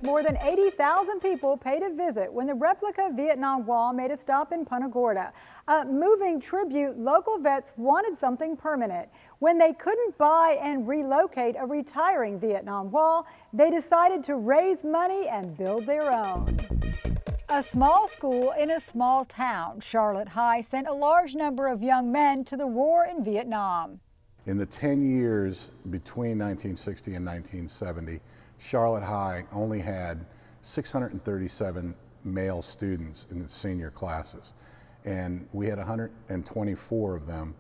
More than 80,000 people paid a visit when the replica Vietnam Wall made a stop in Punta Gorda. A moving tribute, local vets wanted something permanent. When they couldn't buy and relocate a retiring Vietnam Wall, they decided to raise money and build their own. A small school in a small town, Charlotte High, sent a large number of young men to the war in Vietnam. In the 10 years between 1960 and 1970, Charlotte High only had 637 male students in the senior classes, and we had 124 of them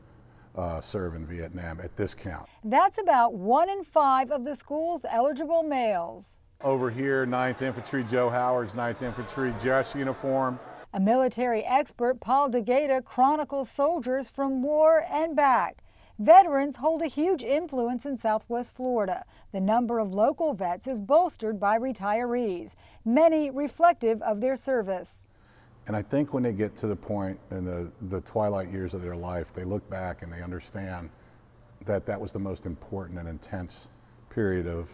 serve in Vietnam at this count. That's about 1 in 5 of the school's eligible males. Over here, 9th Infantry Joe Howard's 9th Infantry dress uniform. A military expert, Paul DeGata, chronicles soldiers from war and back. Veterans hold a huge influence in Southwest Florida. The number of local vets is bolstered by retirees, many reflective of their service. And I think when they get to the point in the twilight years of their life, they look back and they understand that that was the most important and intense period of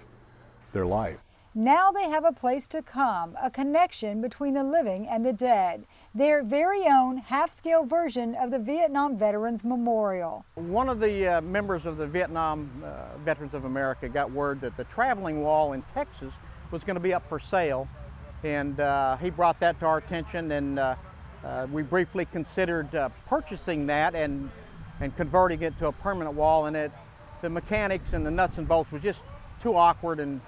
their life. Now they have a place to come, a connection between the living and the dead, their very own half-scale version of the Vietnam Veterans Memorial. One of the members of the Vietnam Veterans of America got word that the traveling wall in Texas was going to be up for sale, and he brought that to our attention, and we briefly considered purchasing that and converting it to a permanent wall, and the mechanics and the nuts and bolts were just too awkward, and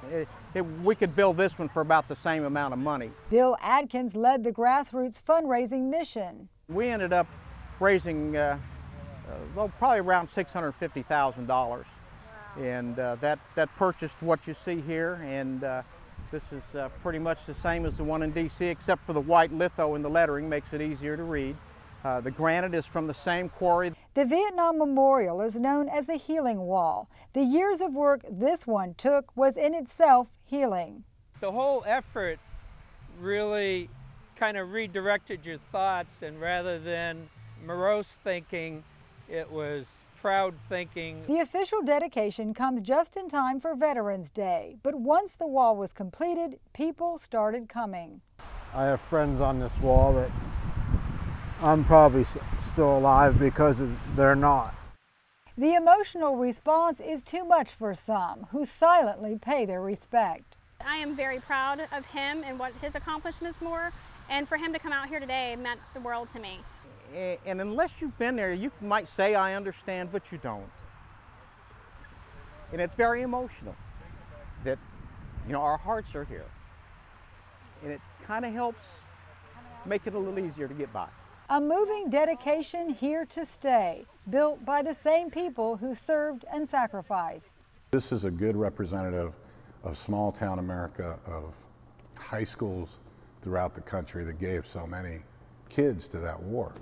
we could build this one for about the same amount of money. Bill Adkins led the grassroots fundraising mission. We ended up raising well, probably around $650,000, and that purchased what you see here, and this is pretty much the same as the one in D.C., except for the white litho in the lettering makes it easier to read. The granite is from the same quarry. The Vietnam Memorial is known as the Healing Wall. The years of work this one took was in itself healing. The whole effort really kind of redirected your thoughts, and rather than morose thinking, it was proud thinking. The official dedication comes just in time for Veterans Day, but once the wall was completed, people started coming. I have friends on this wall that I'm probably still alive because they're not. The emotional response is too much for some, who silently pay their respect. I am very proud of him and what his accomplishments were, and for him to come out here today meant the world to me. And unless you've been there, you might say, I understand, but you don't. And it's very emotional that, you know, our hearts are here. And it kind of helps make it a little easier to get by. A moving dedication here to stay, built by the same people who served and sacrificed. This is a good representative of small town America, of high schools throughout the country that gave so many kids to that war.